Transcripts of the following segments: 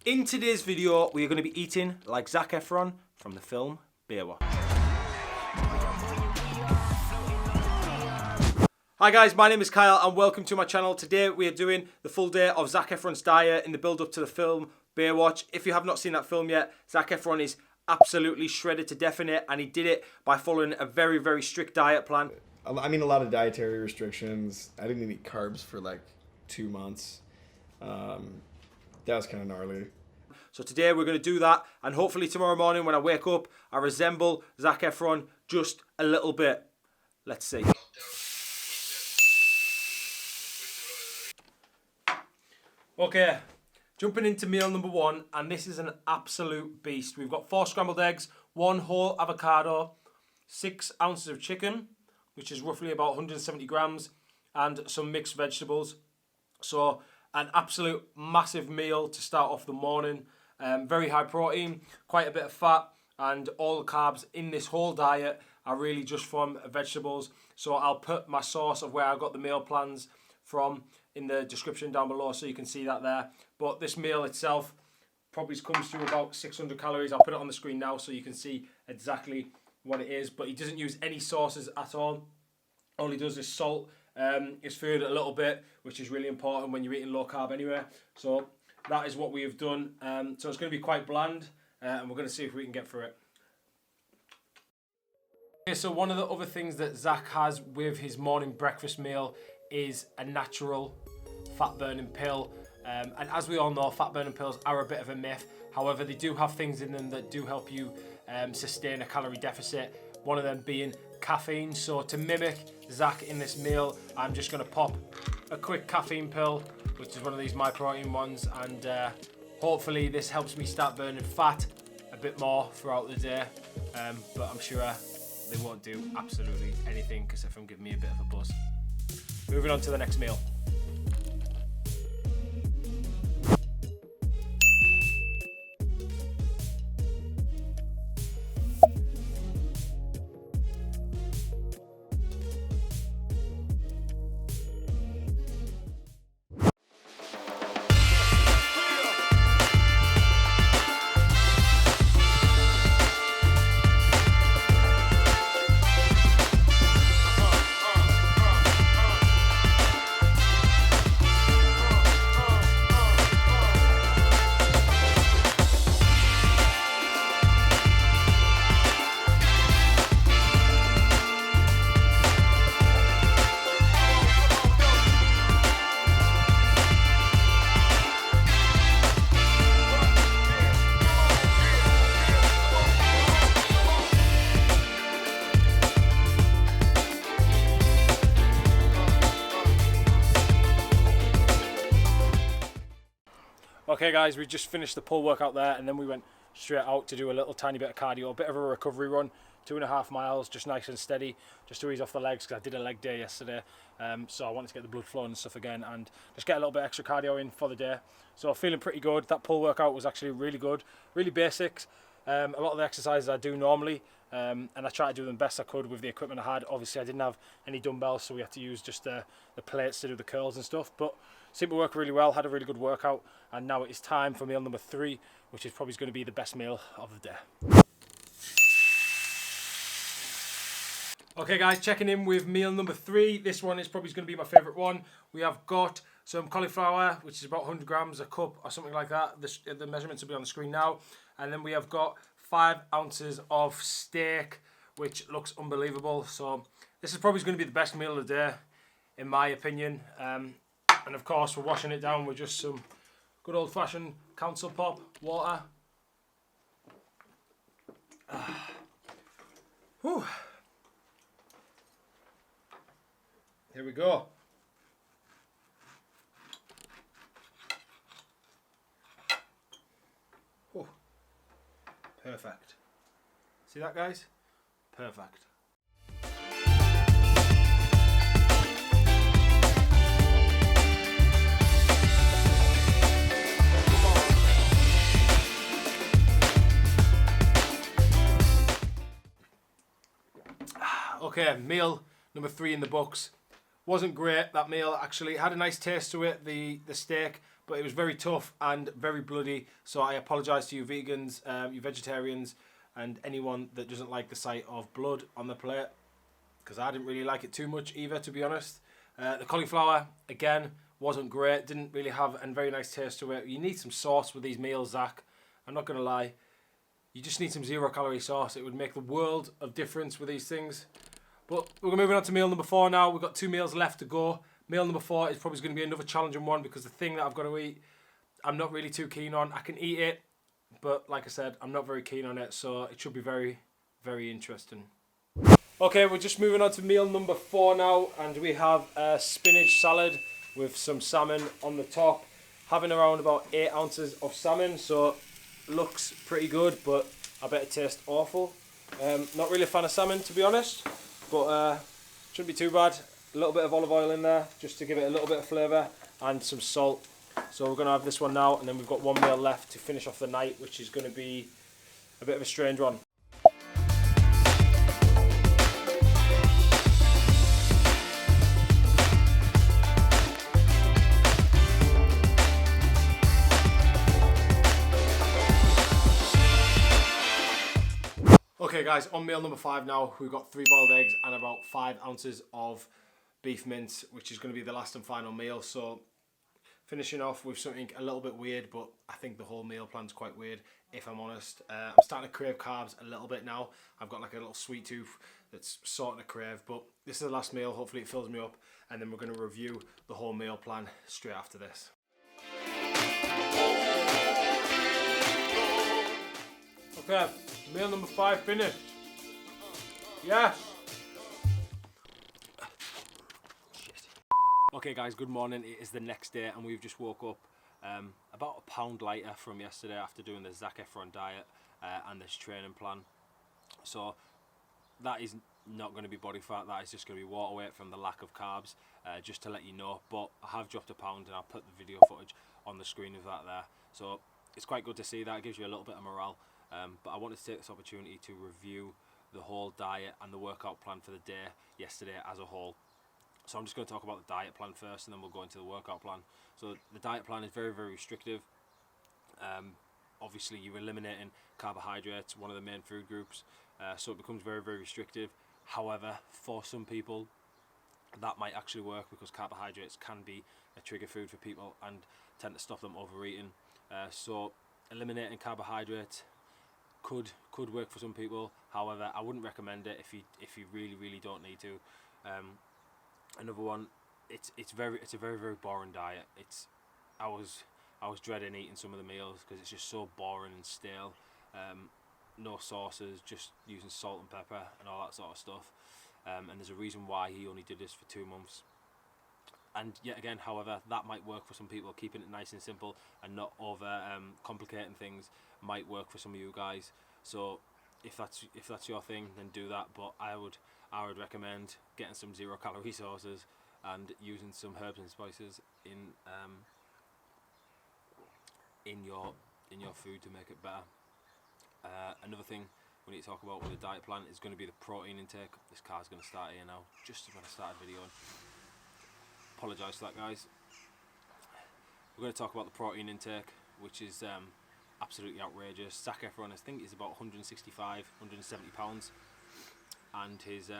In today's video, we are going to be eating like Zac Efron from the film Baywatch. Hi guys, my name is Kyle and welcome to my channel. Today we are doing the full day of Zac Efron's diet in the build up to the film Baywatch. If you have not seen that film yet, Zac Efron is absolutely shredded to death in it, and he did it by following a very, very strict diet plan. I mean, a lot of dietary restrictions. I didn't eat carbs for like 2 months. That was kind of gnarly. So today we're going to do that, and hopefully tomorrow morning when I wake up, I resemble Zac Efron just a little bit. Let's see. Okay, jumping into meal number one, and this is an absolute beast. We've got 4 scrambled eggs, 1 whole avocado, 6 ounces of chicken, which is roughly about 170 grams, and some mixed vegetables. So an absolute massive meal to start off the morning. Very high protein, quite a bit of fat, and all the carbs in this whole diet are really just from vegetables. So I'll put my source of where I got the meal plans from in the description down below, so you can see that there. But this meal itself probably comes to about 600 calories. I'll put it on the screen now so you can see exactly what it is. But he doesn't use any sauces at all. All he does is salt his food a little bit, which is really important when you're eating low carb anyway. So that is what we have done. So it's going to be quite bland, and we're going to see if we can get through it. Okay, so one of the other things that Zac has with his morning breakfast meal is a natural fat burning pill. And as we all know, fat burning pills are a bit of a myth. However, they do have things in them that do help you sustain a calorie deficit. One of them being caffeine. So to mimic Zac in this meal, I'm just going to pop a quick caffeine pill, which is one of these MyProtein ones, and hopefully this helps me start burning fat a bit more throughout the day. But I'm sure they won't do absolutely anything because if I'm giving me a bit of a buzz. Moving on to the next meal. Okay guys, we just finished the pull workout there, and then we went straight out to do a little tiny bit of cardio, a bit of a recovery run, 2.5 miles, just nice and steady, just to ease off the legs because I did a leg day yesterday. So I wanted to get the blood flowing and stuff again, and just get a little bit extra cardio in for the day. So feeling pretty good. That pull workout was actually really good, really basics. A lot of the exercises I do normally, and I try to do them best I could with the equipment I had. Obviously I didn't have any dumbbells, so we had to use just the plates to do the curls and stuff, but seemed to work really well. Had a really good workout, and now it is time for meal number 3, which is probably going to be the best meal of the day. Okay guys, checking in with meal number 3. This one is probably going to be my favourite one. We have got some cauliflower, which is about 100 grams a cup or something like that. The measurements will be on the screen now. And then we have got 5 ounces of steak, which looks unbelievable. So this is probably going to be the best meal of the day, in my opinion. And of course, we're washing it down with just some good old-fashioned Council Pop water. Whew. Here we go. Oh, perfect. See that, guys? Perfect. Okay, meal number 3 in the books. Wasn't great, that meal, actually. It had a nice taste to it, the steak, but it was very tough and very bloody. So I apologise to you vegans, you vegetarians, and anyone that doesn't like the sight of blood on the plate, because I didn't really like it too much either, to be honest. The cauliflower, again, wasn't great. Didn't really have a very nice taste to it. You need some sauce with these meals, Zach. I'm not going to lie. You just need some 0-calorie sauce. It would make the world of difference with these things. But we're moving on to meal number 4 now. We've got 2 meals left to go. Meal number 4 is probably going to be another challenging one, because the thing that I've got to eat, I'm not really too keen on. I can eat it, but like I said, I'm not very keen on it. So it should be very, very interesting. Okay, we're just moving on to meal number 4 now, and we have a spinach salad with some salmon on the top. Having around about 8 ounces of salmon, so looks pretty good, but I bet it tastes awful. Not really a fan of salmon, to be honest, but shouldn't be too bad. A little bit of olive oil in there just to give it a little bit of flavour, and some salt. So we're going to have this one now, and then we've got 1 meal left to finish off the night, which is going to be a bit of a strange one. Okay guys, on meal number 5 now, we've got 3 boiled eggs and about 5 ounces of beef mince, which is going to be the last and final meal. So finishing off with something a little bit weird, but I think the whole meal plan's quite weird, if I'm honest. I'm starting to crave carbs a little bit now. I've got like a little sweet tooth that's starting to crave, but this is the last meal. Hopefully it fills me up, and then we're going to review the whole meal plan straight after this. Okay, meal number 5 finished. Yes. Okay guys, good morning. It is the next day and we've just woke up about a pound lighter from yesterday after doing the Zac Efron diet and this training plan. So that is not going to be body fat, that is just going to be water weight from the lack of carbs, just to let you know. But I have dropped a pound, and I'll put the video footage on the screen of that there. So it's quite good to see that. It gives you a little bit of morale. But I wanted to take this opportunity to review the whole diet and the workout plan for the day yesterday as a whole. So I'm just going to talk about the diet plan first, and then we'll go into the workout plan. So the diet plan is very, very restrictive. Obviously you're eliminating carbohydrates, one of the main food groups, so it becomes very, very restrictive. However, for some people that might actually work, because carbohydrates can be a trigger food for people and tend to stop them overeating. So eliminating carbohydrates could work for some people. However, I wouldn't recommend it if you really don't need to. Another one, it's a very, very boring diet. I was dreading eating some of the meals because it's just so boring and stale. No sauces, just using salt and pepper and all that sort of stuff. And there's a reason why he only did this for 2 months. And yet again, however, that might work for some people. Keeping it nice and simple and not over complicating things might work for some of you guys. So if that's your thing, then do that. But I would recommend getting some 0-calorie sauces and using some herbs and spices in your food to make it better. Another thing we need to talk about with the diet plan is going to be the protein intake. This car's going to start here now, just when I started videoing. Apologise for that, guys. We're going to talk about the protein intake, which is absolutely outrageous. Zac Efron, I think, is about 165, 170 pounds, and his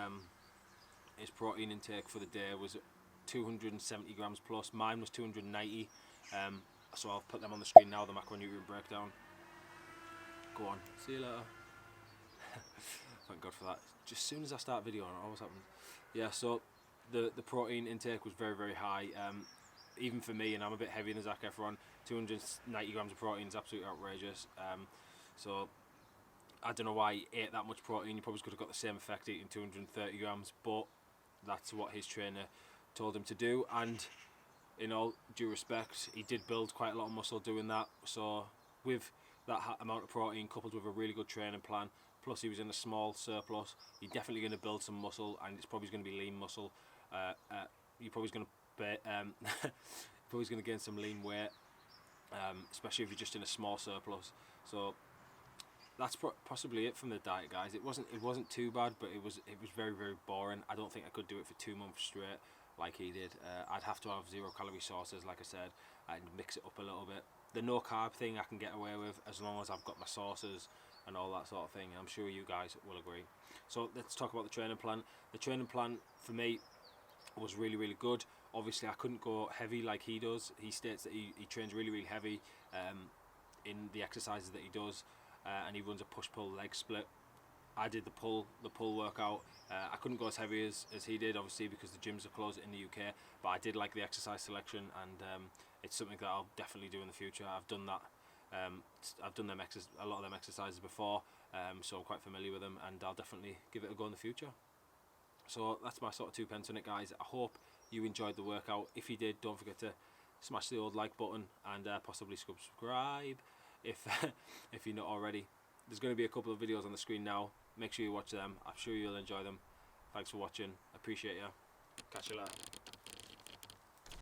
protein intake for the day was 270 grams plus. Mine was 290. So I'll put them on the screen now, the macronutrient breakdown. Go on, see you later. Thank God for that. Just as soon as I start videoing, it always happens. Yeah, so the protein intake was very, very high. Even for me, and I'm a bit heavier than Zac Efron, 290 grams of protein is absolutely outrageous. So I don't know why he ate that much protein. He probably could have got the same effect eating 230 grams, but that's what his trainer told him to do. And in all due respect, he did build quite a lot of muscle doing that. So with that amount of protein coupled with a really good training plan, plus he was in a small surplus, you're definitely going to build some muscle, and it's probably going to be lean muscle. You're probably going to gain some lean weight, especially if you're just in a small surplus. So that's possibly it from the diet, guys. It wasn't too bad, but it was very, very boring. I don't think I could do it for 2 months straight. like he did. I'd have to have 0 calorie sauces, like I said, and mix it up a little bit. The no carb thing I can get away with as long as I've got my sauces and all that sort of thing. I'm sure you guys will agree. So let's talk about the training plan. The training plan for me was really, really good. Obviously I couldn't go heavy like he does. He states that he trains really, really heavy in the exercises that he does, and he runs a push-pull leg split. I did the pull workout. I couldn't go as heavy as he did, obviously, because the gyms are closed in the UK, but I did like the exercise selection, and it's something that I'll definitely do in the future. I've done that. I've done a lot of them exercises before, so I'm quite familiar with them, and I'll definitely give it a go in the future. So that's my sort of 2 pence on it, guys. I hope you enjoyed the workout. If you did, don't forget to smash the old like button and possibly subscribe if if you're not already. There's going to be a couple of videos on the screen now. Make sure you watch them. I'm sure you'll enjoy them. Thanks for watching. Appreciate you. Catch you later.